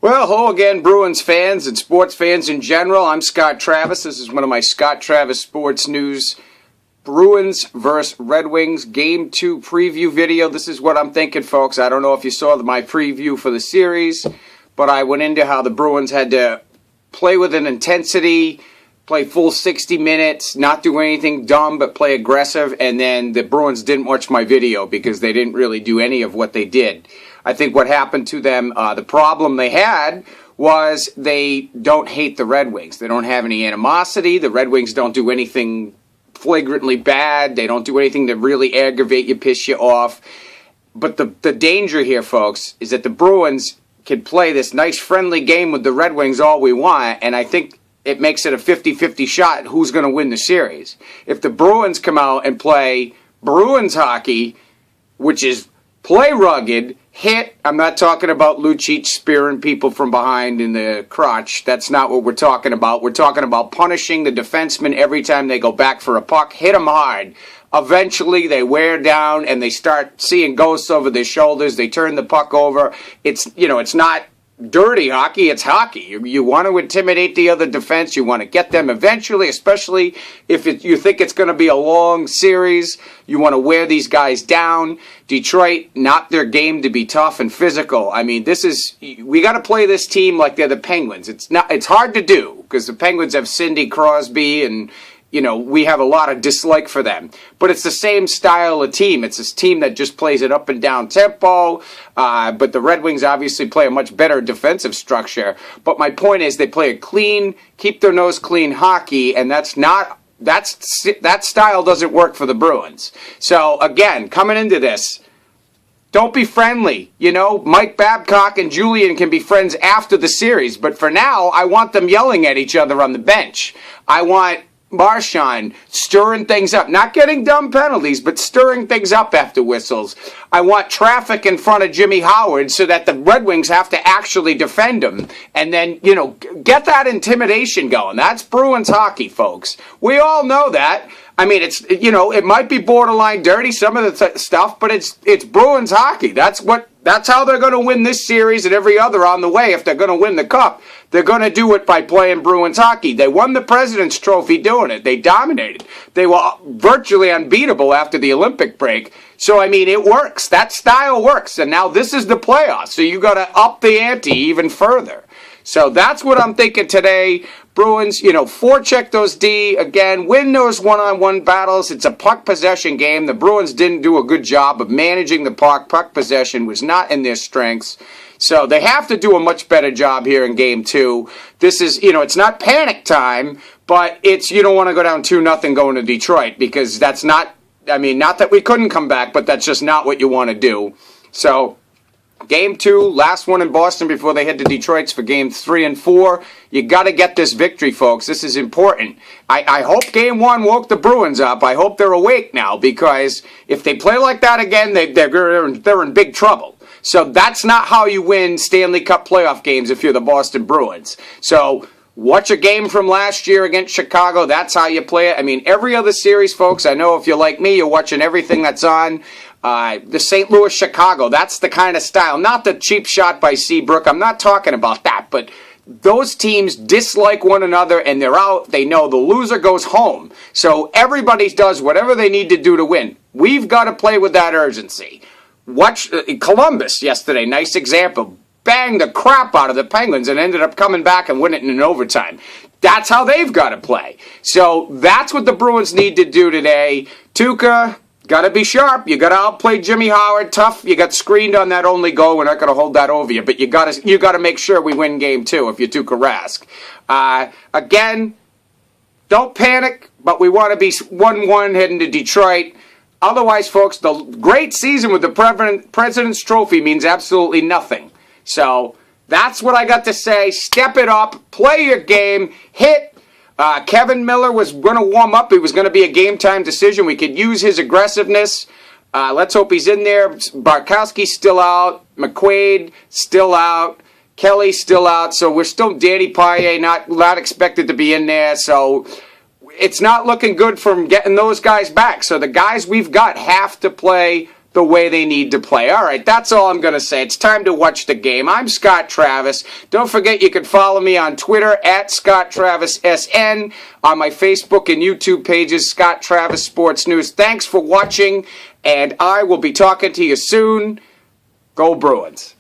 Well, hello again, Bruins fans and sports fans in general. I'm Scott Travis. This is one of my Scott Travis Sports News Bruins vs. Red Wings Game 2 preview video. This is what I'm thinking, folks. I don't know if you saw my preview for the series, but I went into how the Bruins had to play with an intensity, play full 60 minutes, not do anything dumb, but play aggressive, and then the Bruins didn't watch my video because they didn't really do any of what they did. I think what happened to them, the problem they had was they don't hate the Red Wings. They don't have any animosity. The Red Wings don't do anything flagrantly bad. They don't do anything to really aggravate you, piss you off. But the danger here, folks, is that the Bruins can play this nice friendly game with the Red Wings all we want, and I think it makes it a 50-50 shot who's going to win the series. If the Bruins come out and play Bruins hockey, which is play rugged, hit. I'm not talking about Lucic spearing people from behind in the crotch. That's not what we're talking about. We're talking about punishing the defensemen every time they go back for a puck. Hit them hard. Eventually, they wear down and they start seeing ghosts over their shoulders. They turn the puck over. It's not dirty hockey, it's hockey. You want to intimidate the other defense. You want to get them eventually, especially if you think it's going to be a long series. You want to wear these guys down. Detroit, not their game to be tough and physical. I mean, we got to play this team like they're the Penguins. It's hard to do because the Penguins have Sidney Crosby and we have a lot of dislike for them. But it's the same style of team. It's this team that just plays it up and down tempo. But the Red Wings obviously play a much better defensive structure. But my point is they play a clean, keep their nose clean hockey, and that style doesn't work for the Bruins. So, again, coming into this, don't be friendly. Mike Babcock and Julian can be friends after the series. But for now, I want them yelling at each other on the bench. I want Marchand stirring things up, not getting dumb penalties, but stirring things up after whistles. I want traffic in front of Jimmy Howard so that the Red Wings have to actually defend him. And then, get that intimidation going. That's Bruins hockey, folks. We all know that. I mean, it might be borderline dirty, some of the stuff, but it's Bruins hockey. That's how they're going to win this series and every other on the way if they're going to win the Cup. They're going to do it by playing Bruins hockey. They won the President's Trophy doing it. They dominated. They were virtually unbeatable after the Olympic break. So, I mean, it works. That style works. And now this is the playoffs, so you got to up the ante even further. So that's what I'm thinking today. Bruins, forecheck those D, again, win those one-on-one battles. It's a puck possession game. The Bruins didn't do a good job of managing the puck. Puck possession was not in their strengths. So they have to do a much better job here in Game 2. This is, it's not panic time, but you don't want to go down 2-0 going to Detroit because that's not, not that we couldn't come back, but that's just not what you want to do. So Game 2, last one in Boston before they head to Detroit for Game 3 and 4. You got to get this victory, folks. This is important. I hope Game 1 woke the Bruins up. I hope they're awake now because if they play like that again, they're in big trouble. So that's not how you win Stanley Cup playoff games if you're the Boston Bruins. So watch a game from last year against Chicago. That's how you play it. I mean, every other series, folks, I know if you're like me, you're watching everything that's on. The St. Louis, Chicago, that's the kind of style. Not the cheap shot by Seabrook. I'm not talking about that. But those teams dislike one another and they're out. They know the loser goes home. So everybody does whatever they need to do to win. We've got to play with that urgency. Watch Columbus yesterday, nice example. Banged the crap out of the Penguins and ended up coming back and winning it in overtime. That's how they've got to play. So that's what the Bruins need to do today. Tuukka, got to be sharp. You got to outplay Jimmy Howard. Tough. You got screened on that only goal. We're not going to hold that over you. But you got to make sure we win Game 2 if you're Tuukka Rask. Again, don't panic, but we want to be 1-1 heading to Detroit. Otherwise, folks, the great season with the President's Trophy means absolutely nothing. So that's what I got to say. Step it up. Play your game. Hit. Kevin Miller was going to warm up. It was going to be a game-time decision. We could use his aggressiveness. Let's hope he's in there. Barkowski's still out. McQuaid still out. Kelly still out. So we're still Danny Paille not expected to be in there. So it's not looking good from getting those guys back. So the guys we've got have to play the way they need to play. All right, that's all I'm going to say. It's time to watch the game. I'm Scott Travis. Don't forget you can follow me on Twitter at ScottTravisSN, on my Facebook and YouTube pages, Scott Travis Sports News. Thanks for watching, and I will be talking to you soon. Go Bruins.